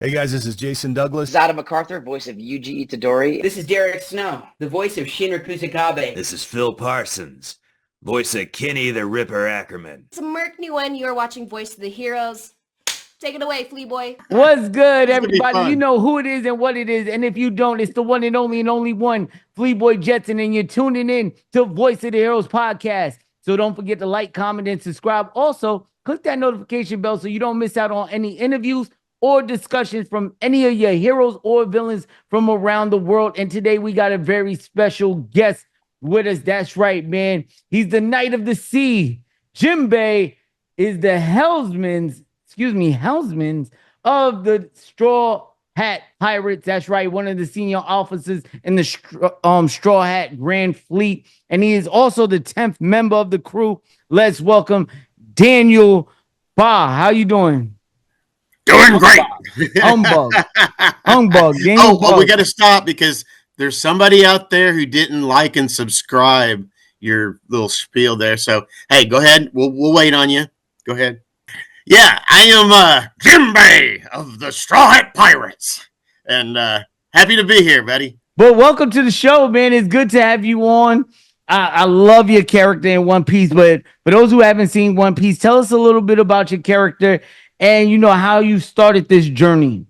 Hey guys, this is Jason Douglas. This is Adam MacArthur, voice of Yuji Itadori. This is Derek Snow, the voice of Shinra Kusakabe. This is Phil Parsons, voice of Kenny the Ripper Ackerman. It's Merc Nguyen. You are watching Voice of the Heroes. Take it away, Flea Boy. What's good, everybody? You know who it is and what it is. And if you don't, it's the one and only one, Flea Boy Jetson. And you're tuning in to Voice of the Heroes podcast. So don't forget to like, comment, and subscribe. Also, click that notification bell so you don't miss out on any interviews or discussions from any of your heroes or villains from around the world. And today we got a very special guest with us. That's right, man. He's the Knight of the Sea. Jinbe is the helmsman of the Straw Hat Pirates. That's right, one of the senior officers in the Straw Hat Grand Fleet. And he is also the 10th member of the crew. Let's welcome Daniel Baugh. How you doing? Doing great. Humbug. Oh, we got to stop because there's somebody out there who didn't like and subscribe your little spiel there. So, hey, go ahead. We'll wait on you. Go ahead. Yeah, I am Jinbe of the Straw Hat Pirates. And happy to be here, buddy. But welcome to the show, man. It's good to have you on. I love your character in One Piece. But for those who haven't seen One Piece, tell us a little bit about your character and, you know, how you started this journey.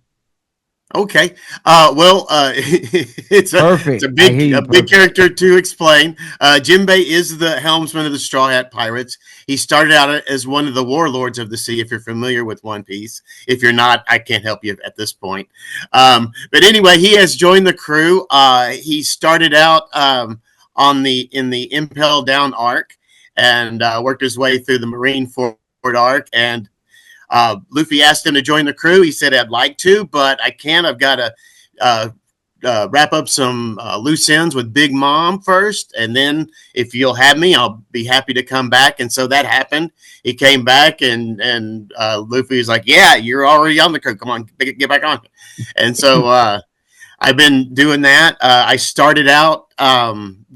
Okay. It's a big character to explain. Jinbe is the helmsman of the Straw Hat Pirates. He started out as one of the warlords of the sea, if you're familiar with One Piece. If you're not, I can't help you at this point. But anyway, he has joined the crew. He started out in the Impel Down arc and worked his way through the Marineford arc. And Luffy asked him to join the crew. He said, I'd like to, but I can't. I've got to wrap up some loose ends with Big Mom first. And then if you'll have me, I'll be happy to come back. And so that happened. He came back and Luffy was like, yeah, you're already on the crew. Come on, get back on. And so I've been doing that. I started out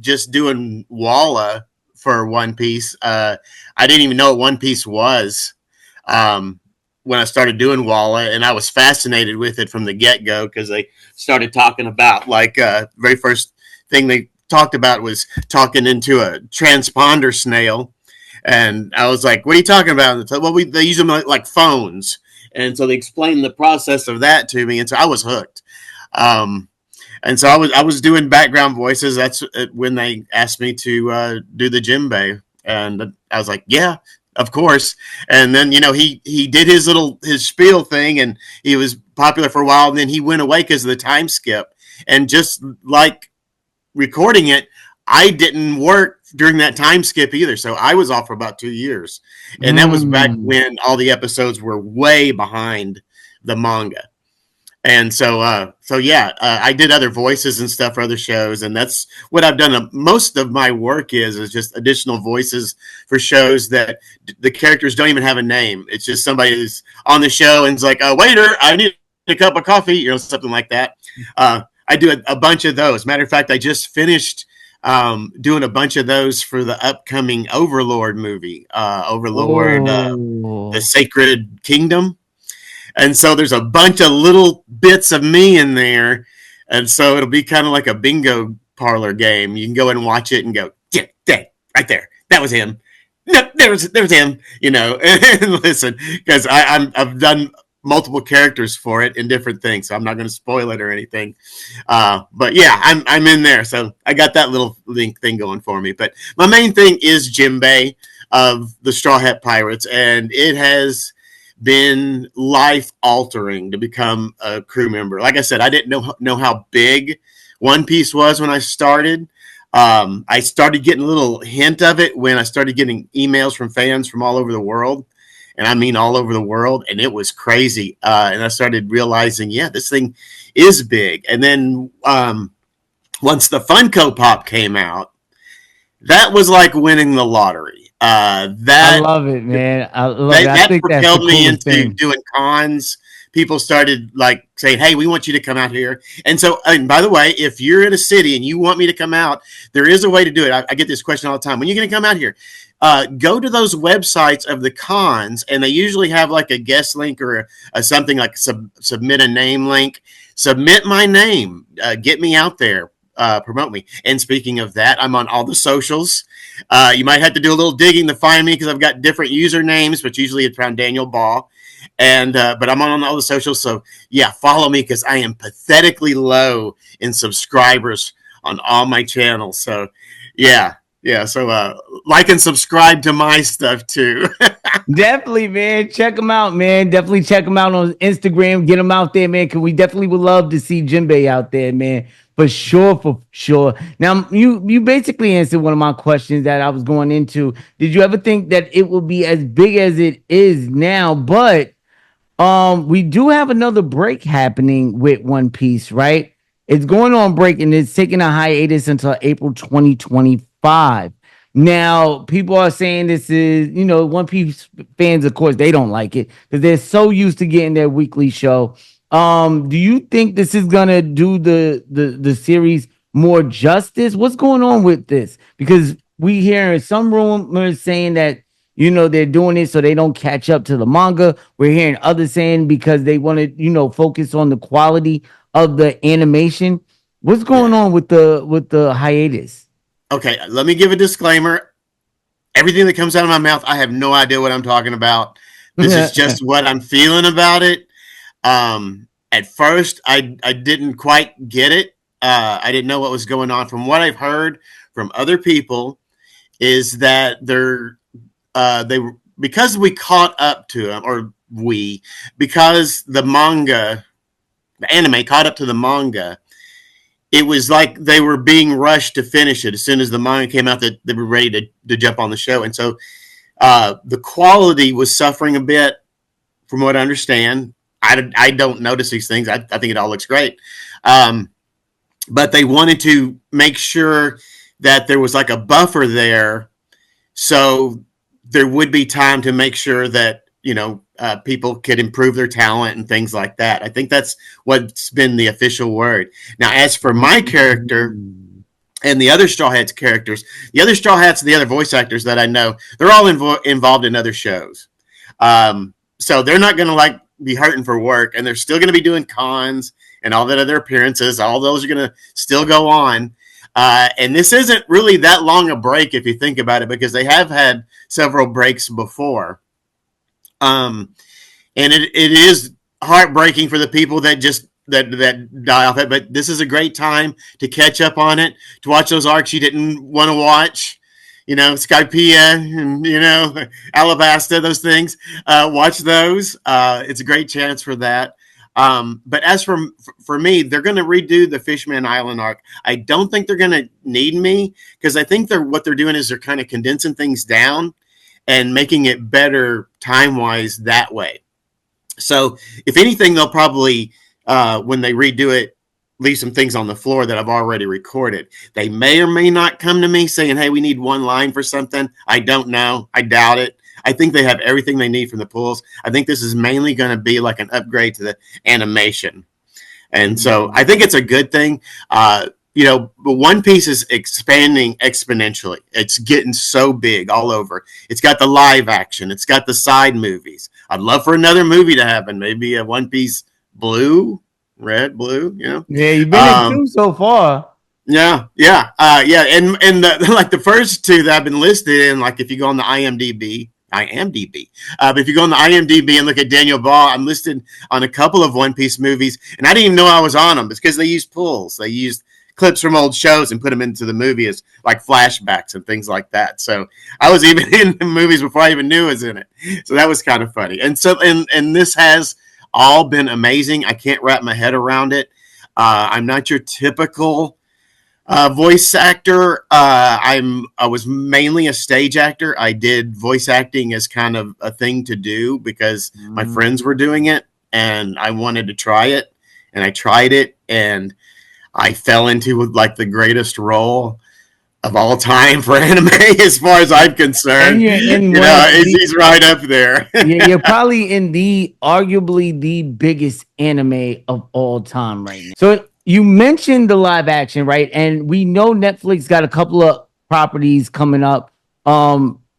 just doing Walla for One Piece. I didn't even know what One Piece was. When I started doing Walla, and I was fascinated with it from the get-go because they started talking about, like, very first thing they talked about was talking into a transponder snail. And I was like, what are you talking about? And well, they use them like phones. And so they explained the process of that to me. And so I was hooked. And so I was doing background voices. That's when they asked me to do the Jinbe. And I was like, yeah, of course. And then, you know, he did his spiel thing and he was popular for a while. And then he went away because of the time skip. And just like recording it, I didn't work during that time skip either. So I was off for about 2 years. And that was back when all the episodes were way behind the manga. And so, I did other voices and stuff for other shows, and that's what I've done. Most of my work is just additional voices for shows that the characters don't even have a name. It's just somebody who's on the show and is like, waiter, I need a cup of coffee, you know, something like that. I do a bunch of those. Matter of fact, I just finished doing a bunch of those for the upcoming Overlord movie, Overlord, The Sacred Kingdom. And so there's a bunch of little bits of me in there. And so it'll be kind of like a bingo parlor game. You can go and watch it and go, yeah, right there. That was him. No, there was him, you know, and listen, because I've done multiple characters for it in different things. So I'm not going to spoil it or anything. But yeah, I'm in there. So I got that little link thing going for me. But my main thing is Jinbe of the Straw Hat Pirates. And it has been life altering to become a crew member. Like I said, I didn't know how big One Piece was when I started. I started getting a little hint of it when I started getting emails from fans from all over the world. And I mean all over the world. And it was crazy. And I started realizing, yeah, this thing is big. And then once the Funko Pop came out, that was like winning the lottery. I love it, man. I love that propelled me into doing cons, people started like saying, hey, we want you to come out here. And so, and by the way, if you're in a city and you want me to come out, there is a way to do it. I get this question all the time. When are you going to come out here? Go to those websites of the cons, and they usually have like a guest link or something like submit a name link. Submit my name. Get me out there. Promote me. And speaking of that, I'm on all the socials. You might have to do a little digging to find me because I've got different usernames, but usually it's around Daniel Baugh. And but I'm on all the socials. So yeah, follow me because I am pathetically low in subscribers on all my channels. So yeah. So like and subscribe to my stuff too. Definitely, man. Check them out, man. Definitely check them out on Instagram. Get them out there, man, because we definitely would love to see Jinbe out there, man. For sure. Now, you basically answered one of my questions that I was going into. Did you ever think that it would be as big as it is now? But we do have another break happening with One Piece, right? It's going on break, and it's taking a hiatus until April 2025. Now, people are saying this is, One Piece fans, of course, they don't like it because they're so used to getting their weekly show. Do you think this is gonna do the series more justice? What's going on with this? Because we hear some rumors saying that they're doing it so they don't catch up to the manga. We're hearing others saying because they want to focus on the quality of the animation. What's going on with the hiatus? Okay, let me give a disclaimer. Everything that comes out of my mouth, I have no idea what I'm talking about. This is just what I'm feeling about it. At first, I didn't quite get it. I didn't know what was going on. From what I've heard from other people, is that they were, because we caught up to them, because the anime caught up to the manga. It was like they were being rushed to finish it as soon as the manga came out. That they were ready to jump on the show, and so the quality was suffering a bit, from what I understand. I don't notice these things. I think it all looks great. But they wanted to make sure that there was like a buffer there, so there would be time to make sure that, people could improve their talent and things like that. I think that's what's been the official word. Now, as for my character and the other Straw Hats characters, the other Straw Hats and the other voice actors that I know, they're all involved in other shows. So they're not going to be hurting for work, and they're still going to be doing cons and all that other appearances. All those are going to still go on. And this isn't really that long a break if you think about it, because they have had several breaks before. And it is heartbreaking for the people that just that die off it. But this is a great time to catch up on it, to watch those arcs you didn't want to watch. Skypiea and, Alabasta, those things. Watch those. It's a great chance for that. But as for me, they're going to redo the Fishman Island arc. I don't think they're going to need me, because I think what they're doing is they're kind of condensing things down and making it better time-wise that way. So if anything, they'll probably, when they redo it, leave some things on the floor that I've already recorded. They may or may not come to me saying, hey, we need one line for something. I don't know. I doubt it. I think they have everything they need from the pools. I think this is mainly going to be like an upgrade to the animation. And so I think it's a good thing. But One Piece is expanding exponentially. It's getting so big all over. It's got the live action. It's got the side movies. I'd love for another movie to happen. Maybe a One Piece Red, Blue, Yeah, you've been in two so far. Yeah. And the first two that I've been listed in, like if you go on the IMDb. But if you go on the IMDb and look at Daniel Baugh, I'm listed on a couple of One Piece movies, and I didn't even know I was on them. It's because they used pulls. They used clips from old shows and put them into the movie as like flashbacks and things like that. So I was even in the movies before I even knew I was in it. So that was kind of funny. And so, and this has all been amazing. I can't wrap my head around it. I'm not your typical voice actor. I was mainly a stage actor. I did voice acting as kind of a thing to do because my friends were doing it, and I wanted to try it, and I tried it, and I fell into like the greatest role. of all time for anime, as far as I'm concerned. He's right up there. You're probably in arguably the biggest anime of all time right now. So you mentioned the live action, right? And we know Netflix got a couple of properties coming up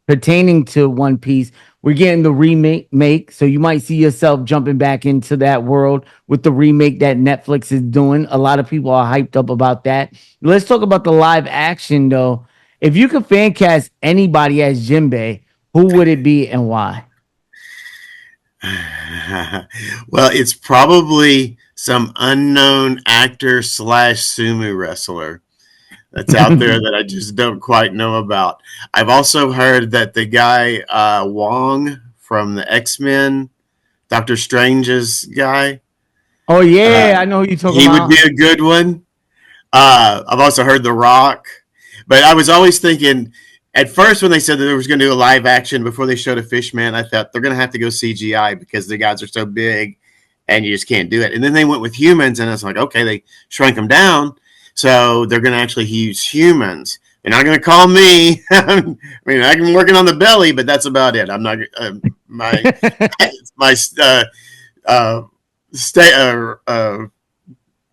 pertaining to One Piece. We're getting the remake, so you might see yourself jumping back into that world with the remake that Netflix is doing. A lot of people are hyped up about that. Let's talk about the live action, though. If you could fan cast anybody as Jinbe, who would it be and why? Well, it's probably some unknown actor / sumo wrestler that's out there that I just don't quite know about. I've also heard that the guy Wong from the X-Men, Doctor Strange's guy. Oh yeah, I know who you're talking about. He would be a good one. I've also heard The Rock, but I was always thinking at first when they said that they was going to do a live action before they showed a Fishman, I thought they're going to have to go CGI because the guys are so big and you just can't do it. And then they went with humans, and I was like, okay, they shrank them down. So they're going to actually use humans. They're not going to call me. I mean, I'm working on the belly, but that's about it. I'm not my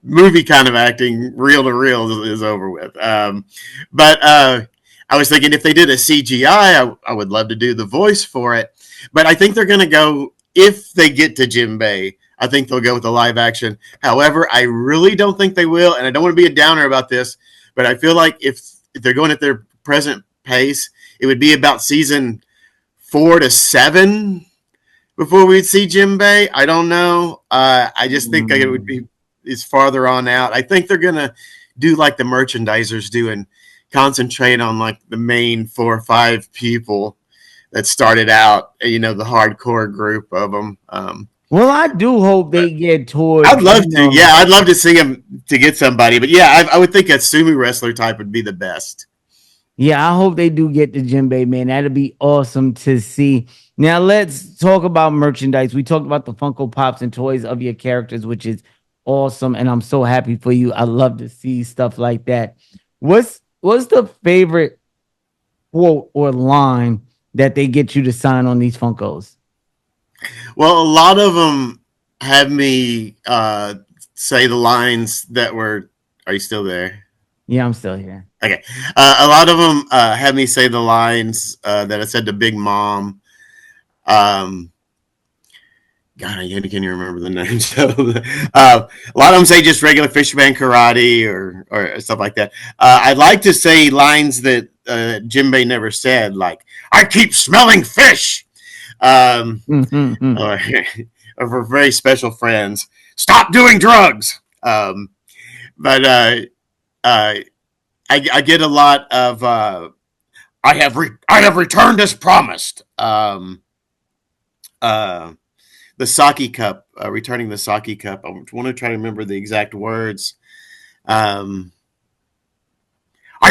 movie kind of acting, reel to reel, is over with. But I was thinking if they did a CGI, I would love to do the voice for it. But I think they're going to go, if they get to Jinbe, I think they'll go with the live action. However, I really don't think they will, and I don't want to be a downer about this, but I feel like if they're going at their present pace, it would be about season 4 to 7 before we'd see Jinbe. I don't know. I just think it would be is farther on out. I think they're going to do like the merchandisers do and concentrate on like the main 4 or 5 people that started out, the hardcore group of them. Well, I do hope they get towards. I'd love to. Yeah, I'd love to see him to get somebody. But yeah, I would think a sumo wrestler type would be the best. Yeah, I hope they do get the Jinbe, man. That'd be awesome to see. Now let's talk about merchandise. We talked about the Funko Pops and toys of your characters, which is awesome, and I'm so happy for you. I love to see stuff like that. What's the favorite quote or line that they get you to sign on these Funkos? Well, a lot of them have me say the lines that were. Are you still there? Yeah, I'm still here. Okay. A lot of them have me say the lines that I said to Big Mom. God, can you remember the names? A lot of them say just regular Fishman karate or stuff like that. I'd like to say lines that Jinbe never said, like, I keep smelling fish. Or for very special friends, stop doing drugs. But I get a lot of I have returned as promised. The sake cup, returning the sake cup. I want to try to remember the exact words. I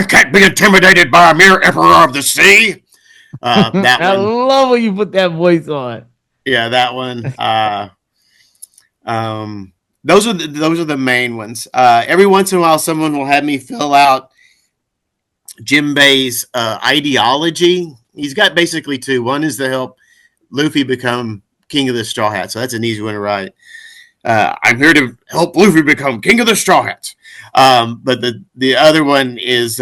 can't be intimidated by a mere emperor of the sea. That I one. love when you put that voice on. Yeah, that one. Those are the main ones. Every once in a while, someone will have me fill out Jinbe's ideology. He's got basically 2. One is to help Luffy become King of the Straw Hats. So that's an easy one to write. I'm here to help Luffy become King of the Straw Hats. But the other one is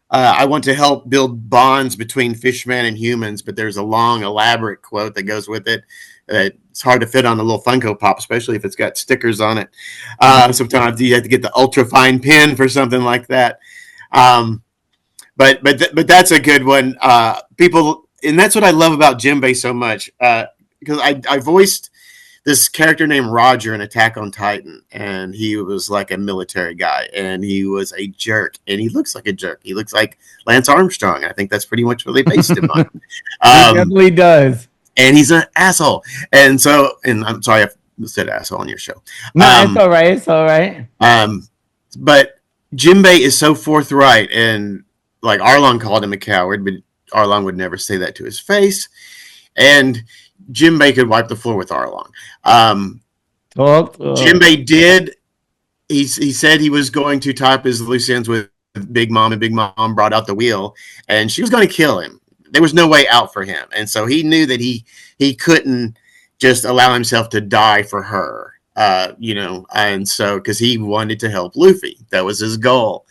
I want to help build bonds between Fishman and humans, but there's a long, elaborate quote that goes with it. It's hard to fit on a little Funko Pop, especially if it's got stickers on it. Sometimes you have to get the ultra fine pen for something like that. But that's a good one. People, and that's what I love about Jinbe so much, because I voiced this character named Roger in Attack on Titan, and he was like a military guy, and he was a jerk, and he looks like a jerk. He looks like Lance Armstrong. I think that's pretty much what they based him on. He definitely does. And he's an asshole. And I'm sorry I said asshole on your show. No, it's all right. It's all right. But Jinbe is so forthright, and like Arlong called him a coward, but Arlong would never say that to his face. And Jinbe could wipe the floor with Arlong. Jinbe did. He said he was going to tie up his loose ends with Big Mom, and Big Mom brought out the wheel, and she was going to kill him. There was no way out for him, and so he knew that he couldn't just allow himself to die for her, and so because he wanted to help Luffy, that was his goal,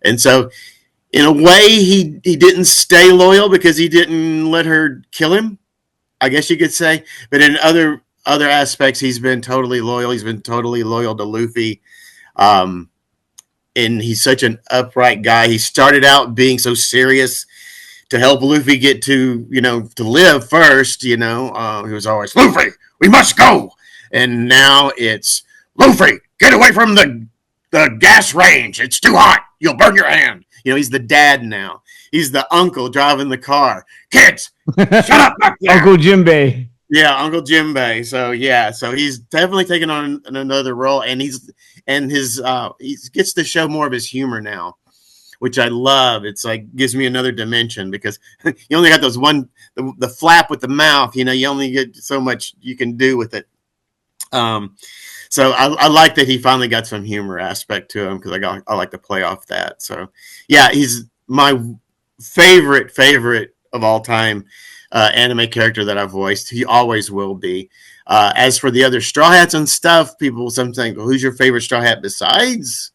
and so in a way he didn't stay loyal because he didn't let her kill him, I guess you could say, but in other aspects he's been totally loyal. He's been totally loyal to Luffy. And he's such an upright guy. He started out being so serious to help Luffy get to live first. He was always, Luffy, we must go. And now it's, Luffy, get away from the gas range. It's too hot. You'll burn your hand. He's the dad now. He's the uncle driving the car. Kids, shut up back there. Uncle Jinbe. Yeah, Uncle Jinbe. So he's definitely taking on another role, and he gets to show more of his humor now, which I love. It's like gives me another dimension because you only got the flap with the mouth. You only get so much you can do with it. So I like that he finally got some humor aspect to him because I like to play off that. So yeah, he's my favorite of all time. Anime character that I voiced. He always will be. As for the other Straw Hats and stuff, people sometimes think, well, who's your favorite Straw Hat besides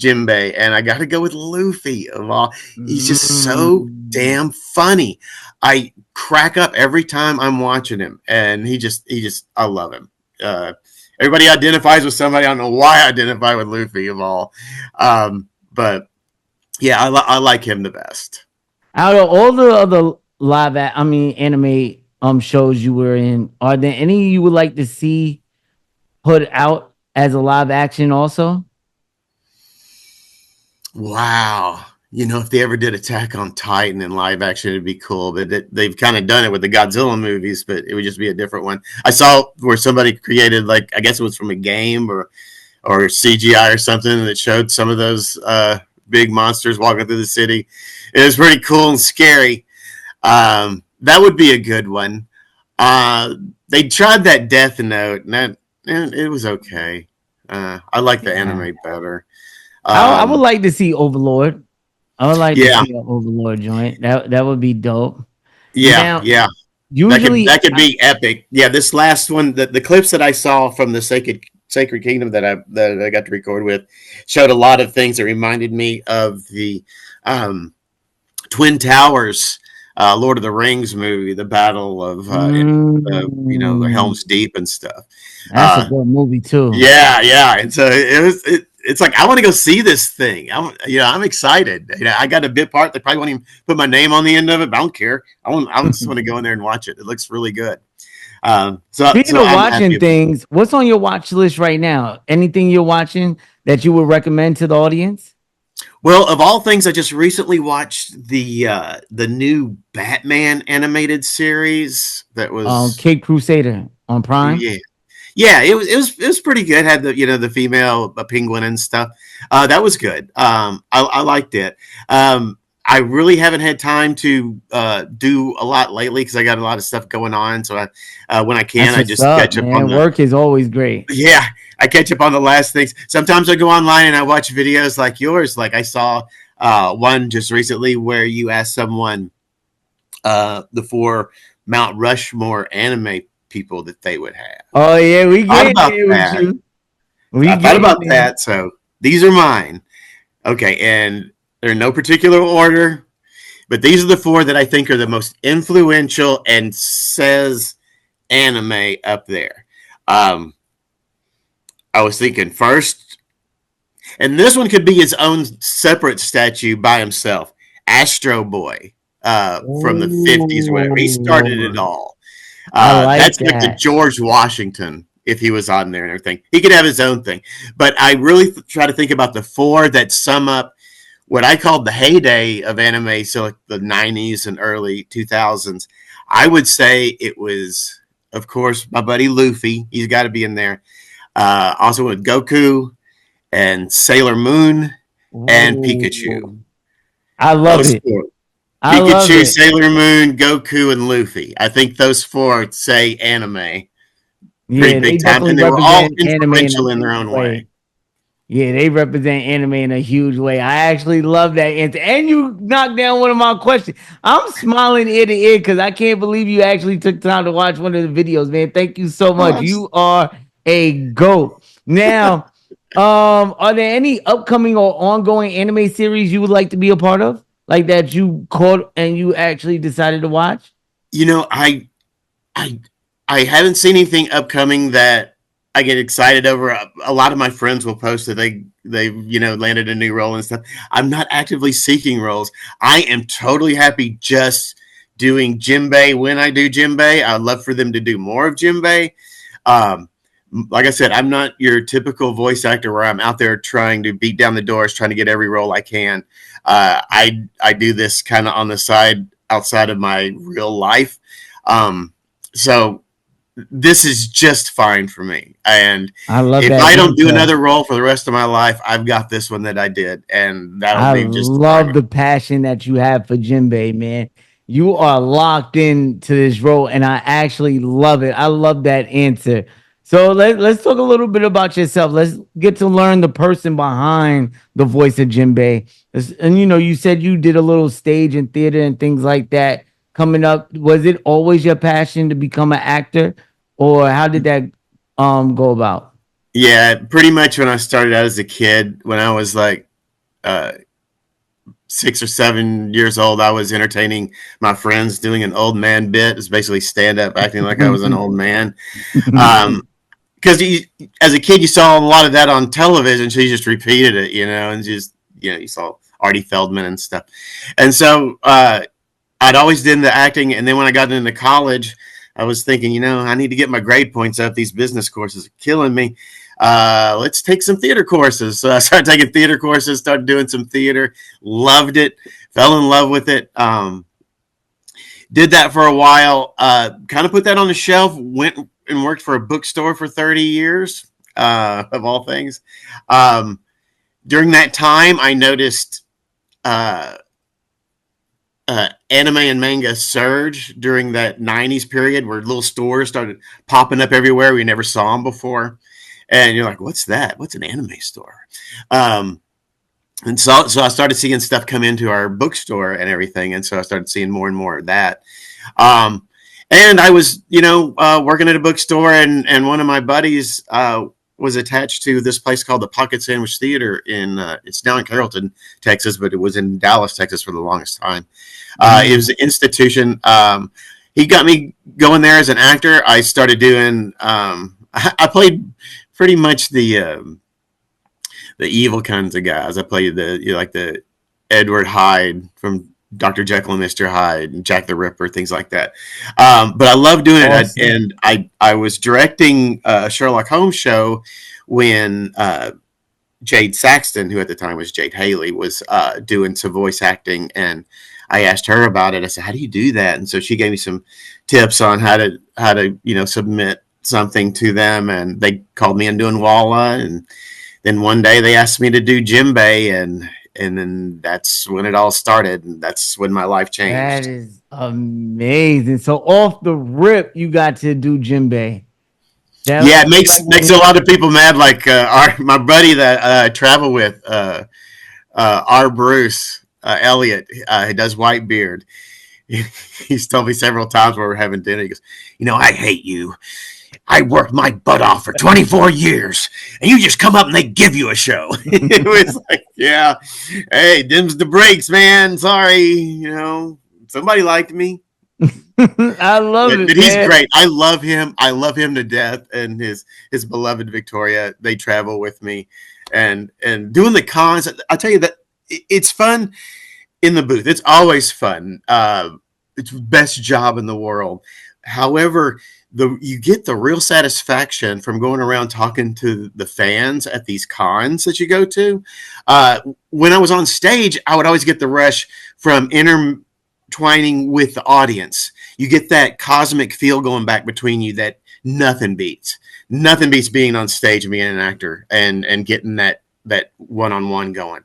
Jinbe? And I got to go with Luffy of all. He's just so damn funny. I crack up every time I'm watching him, and I love him. Everybody identifies with somebody. I don't know why I identify with Luffy of all. But yeah, I like him the best. Out of all the other anime shows you were in, are there any you would like to see put out as a live action also? Wow. If they ever did Attack on Titan in live action, it'd be cool. But they've kind of done it with the Godzilla movies, but it would just be a different one. I saw where somebody created, I guess it was from a game or CGI or something that showed some of those big monsters walking through the city. It was pretty cool and scary. That would be a good one. They tried that Death Note, and it was okay. I like the anime better. I would like to see Overlord. I would like to see an Overlord joint. That would be dope. Yeah. Usually that could be epic. Yeah, this last one, the clips that I saw from the Sacred Kingdom that I got to record with showed a lot of things that reminded me of the Twin Towers. Lord of the Rings movie, the Battle of the Helm's Deep and stuff. That's a good movie too. Yeah, and so it's like I want to go see this thing. I'm excited. I got a bit part. They probably won't even put my name on the end of it, but I don't care. I just want to go in there and watch it. It looks really good. Speaking of watching things, what's on your watch list right now? Anything you're watching that you would recommend to the audience? Well, of all things, I just recently watched the new Batman animated series that was Cape Crusader on Prime. Yeah, it was pretty good. Had the female penguin and stuff. That was good. I liked it. I really haven't had time to do a lot lately because I got a lot of stuff going on. So when I can, I just catch up on work is always great. Yeah, I catch up on the last things. Sometimes I go online and I watch videos like yours. Like I saw one just recently where you asked someone the 4 Mount Rushmore anime people that they would have. Oh yeah, we get it with you. I thought about that. So these are mine. Okay, and they're in no particular order, but these are the 4 that I think are the most influential and says anime up there. I was thinking first, and this one could be his own separate statue by himself. Astro Boy from the 50s, whatever. He started it all. That's like the George Washington, if he was on there and everything. He could have his own thing. But I really try to think about the 4 that sum up what I called the heyday of anime, so like the 90s and early 2000s. I would say it was, of course, my buddy Luffy. He's got to be in there. Also with Goku and Sailor Moon and Pikachu. I love it. Pikachu, Sailor Moon, Goku, and Luffy. I think those 4 say anime. Pretty big time. And they were all influential in their own way. Yeah, they represent anime in a huge way. I actually love that answer. And you knocked down one of my questions. I'm smiling ear to ear because I can't believe you actually took time to watch one of the videos, man. Thank you so much. You are a GOAT. Now, are there any upcoming or ongoing anime series you would like to be a part of? Like that you caught and you actually decided to watch? You know, I haven't seen anything upcoming that I get excited over. A lot of my friends will post that they landed a new role and stuff. I'm not actively seeking roles. I am totally happy just doing Jinbe when I do Jinbe. I'd love for them to do more of Jinbe. Like I said, I'm not your typical voice actor where I'm out there trying to beat down the doors, trying to get every role I can. I do this kind of on the side outside of my real life. So this is just fine for me. And I love if that I don't do answer. another role for the rest of my life, I've got this one that I did, and that'll I be just love fine. the passion that you have for Jinbe, man. You are locked into this role, and I actually love it. I love that answer. So let's talk a little bit about yourself. Let's get to learn the person behind the voice of Jinbe. And you said you did a little stage and theater and things like that coming up. Was it always your passion to become an actor, or how did that go about? Yeah, pretty much when I started out as a kid, when I was like 6 or 7 years old, I was entertaining my friends doing an old man bit. It's basically stand up acting like I was an old man. Because as a kid, you saw a lot of that on television, so you just repeated it, and just you saw Artie Feldman and stuff. And so I'd always done the acting, and then when I got into college, I was thinking, I need to get my grade points up. These business courses are killing me. Let's take some theater courses. So I started taking theater courses, started doing some theater, loved it, fell in love with it. Did that for a while, kind of put that on the shelf, went and worked for a bookstore for 30 years, of all things. During that time, I noticed anime and manga surge during that 90s period where little stores started popping up everywhere. We never saw them before. And you're like, what's that? What's an anime store? And so I started seeing stuff come into our bookstore and everything. And so I started seeing more and more of that. And I was, working at a bookstore, and one of my buddies was attached to this place called the Pocket Sandwich Theater it's now in Carrollton, Texas, but it was in Dallas, Texas for the longest time. It was an institution. He got me going there as an actor. I started doing, I played pretty much the evil kinds of guys. I played the Edward Hyde from Dr. Jekyll and Mr. Hyde and Jack the Ripper, things like that. But I love doing it. Awesome. And I was directing a Sherlock Holmes show when Jade Saxton, who at the time was Jade Haley, was doing some voice acting. And I asked her about it. I said, how do you do that? And so she gave me some tips on how to submit something to them. And they called me in doing Walla. And then one day they asked me to do Jinbe, and then that's when it all started, and that's when my life changed. That is amazing. So off the rip, you got to do Jinbe. Yeah, it makes a lot of people mad. Like my buddy that I travel with, our Bruce Elliott, he does Whitebeard. He's told me several times when we're having dinner, he goes, I hate you. I worked my butt off for 24 years, and you just come up and they give you a show. It was like, yeah, hey, dims the brakes, man. Sorry, somebody liked me. I love it. But he's great. I love him. I love him to death, and his beloved Victoria. They travel with me, and doing the cons. I tell you that it's fun in the booth. It's always fun. It's the best job in the world. However, you get the real satisfaction from going around talking to the fans at these cons that you go to. When I was on stage, I would always get the rush from intertwining with the audience. You get that cosmic feel going back between you that nothing beats. Nothing beats being on stage and being an actor and getting that one-on-one going.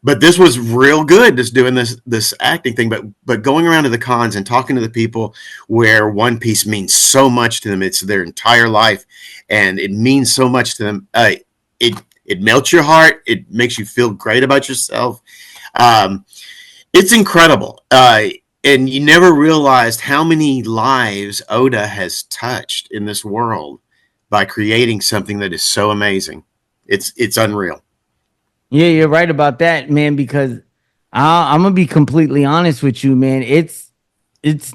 But this was real good, just doing this acting thing. But going around to the cons and talking to the people where One Piece means so much to them, it's their entire life, and it means so much to them. it melts your heart. It makes you feel great about yourself. It's incredible. And you never realized how many lives Oda has touched in this world by creating something that is so amazing. It's unreal. Yeah, you're right about that, man, because I'm gonna be completely honest with you, man. It's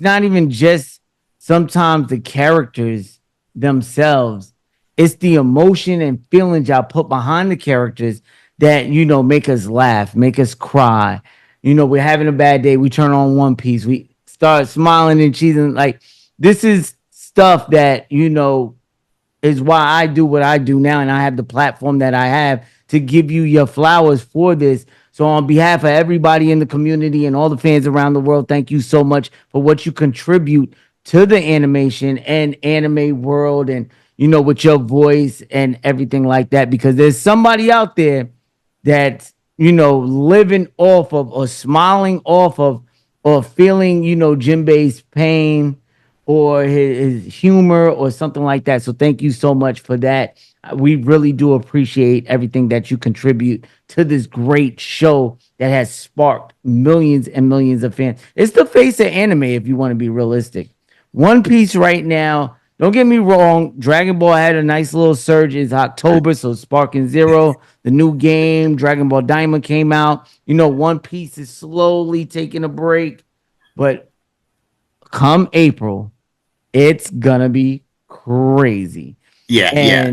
not even just sometimes the characters themselves. It's the emotion and feelings y'all put behind the characters that, make us laugh, make us cry. We're having a bad day. We turn on One Piece. We start smiling and cheesing. Like, this is stuff that, is why I do what I do now. And I have the platform that I have to give you your flowers for this. So on behalf of everybody in the community and all the fans around the world, thank you so much for what you contribute to the animation and anime world, and with your voice and everything like that, because there's somebody out there that's living off of or smiling off of or feeling Jinbe's pain or his humor or something like that. So thank you so much for that. We really do appreciate everything that you contribute to this great show that has sparked millions and millions of fans. It's the face of anime, if you want to be realistic. One Piece right now, don't get me wrong, Dragon Ball had a nice little surge. It's October, so Sparking Zero, the new game, Dragon Ball Diamond came out. One Piece is slowly taking a break, but come April, it's gonna be crazy. Yeah.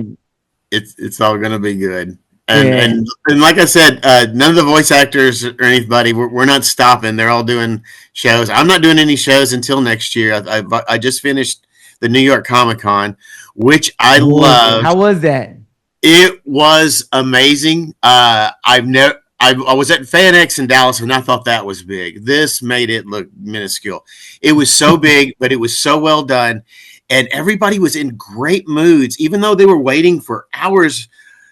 It's all gonna be good. And like I said, none of the voice actors or anybody, we're not stopping. They're all doing shows. I'm not doing any shows until next year. I just finished the New York Comic Con, which I loved. How was that? It was amazing. I was at FanX in Dallas, and I thought that was big. This made it look minuscule. It was so big, but it was so well done, and everybody was in great moods, even though they were waiting for hours,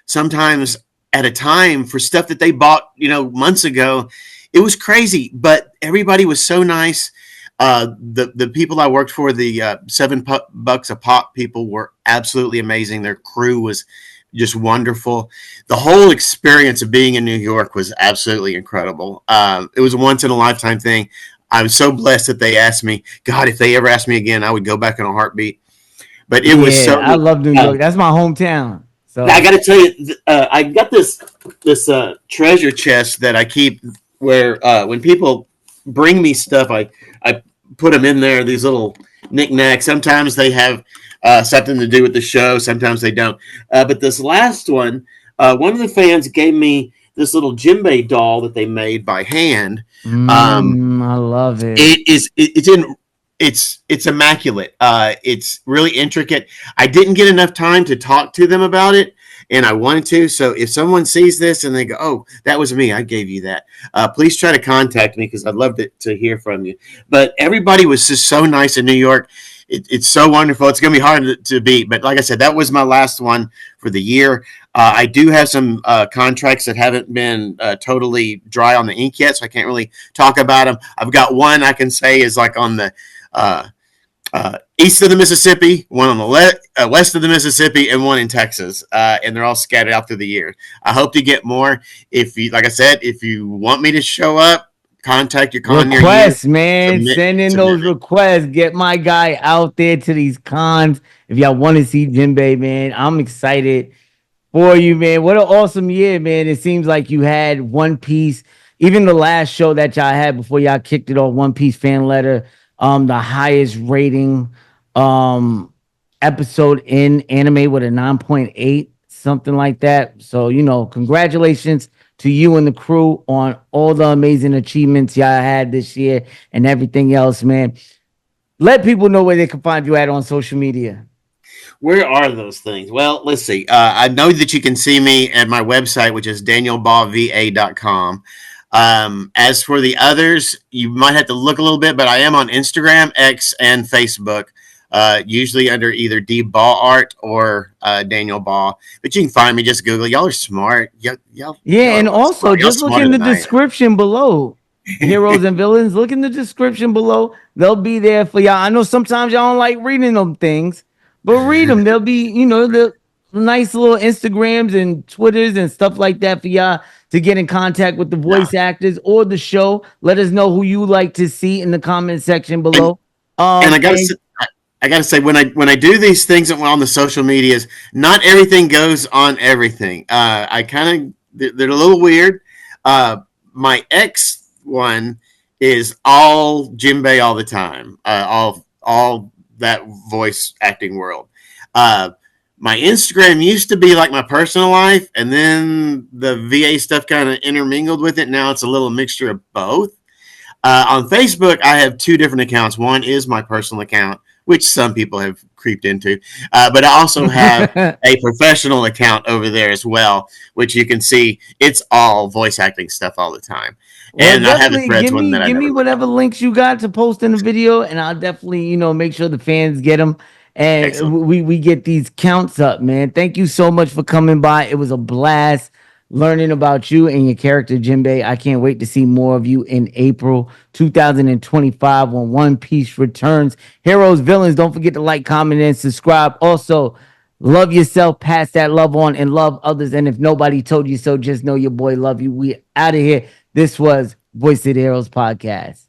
sometimes at a time, for stuff that they bought, months ago. It was crazy, but everybody was so nice. The people I worked for, the $7 a pop people, were absolutely amazing. Their crew was just wonderful. The whole experience of being in New York was absolutely incredible. It was a once in a lifetime thing. I was so blessed that they asked me. God, if they ever asked me again, I would go back in a heartbeat. But it was so. I love New York. That's my hometown. So I got to tell you, I got this treasure chest that I keep where when people bring me stuff, I put them in there. These little knickknacks. Sometimes they have something to do with the show. Sometimes they don't. But this last one, one of the fans gave me this little Jinbe doll that they made by hand. I love it. It's immaculate. It's really intricate. I didn't get enough time to talk to them about it, and I wanted to. So if someone sees this and they go, "Oh, that was me. I gave you that," please try to contact me, because I'd love to hear from you. But everybody was just so nice in New York. It's so wonderful. It's going to be hard to beat. But like I said, that was my last one for the year. I do have some contracts that haven't been totally dry on the ink yet, so I can't really talk about them. I've got one I can say is like on the east of the Mississippi, one on the west of the Mississippi, and one in Texas, and they're all scattered out through the year. I hope to get more. If you, like I said, if you want me to show up, contact your con requests, man. Send in those requests. Get my guy out there to these cons. If y'all want to see Jinbe, man, I'm excited for you, man. What an awesome year, man. It seems like you had One Piece. Even the last show that y'all had before y'all kicked it off, One Piece Fan Letter, the highest rating episode in anime with a 9.8, something like that. So, congratulations to you and the crew on all the amazing achievements y'all had this year and everything else, man. Let people know where they can find you at on social media. Where are those things? Well, let's see. I know that you can see me at my website, which is danielbaughva.com. As for the others, you might have to look a little bit, but I am on Instagram, X, and Facebook, usually under either D Baugh Art or Daniel Baugh. But you can find me. Just Google. Y'all are smart. Y'all and also just look in the description below. Heroes and villains. Look in the description below. They'll be there for y'all. I know sometimes y'all don't like reading them things, but read them. They'll be, nice little Instagrams and Twitters and stuff like that for y'all to get in contact with the voice actors or the show. Let us know who you like to see in the comment section below. And I gotta say, when I do these things on the social medias, not everything goes on everything. I kind of they're a little weird. My ex one is all Jinbe all the time. All that voice acting world. My Instagram used to be like my personal life, and then the VA stuff kind of intermingled with it. Now it's a little mixture of both. On Facebook, I have two different accounts. One is my personal account, which some people have creeped into, but I also have a professional account over there as well, which you can see it's all voice acting stuff all the time. Well, and I have the Threads one that I give me whatever links you got to post in the video, and I'll definitely make sure the fans get them. And we get these counts up, man. Thank you so much for coming by. It was a blast learning about you and your character, Jinbe. I can't wait to see more of you in April 2025 when One Piece returns. Heroes, villains, don't forget to like, comment, and subscribe. Also, love yourself, pass that love on, and love others. And if nobody told you so, just know your boy love you. We out of here. This was Voice of the Heroes podcast.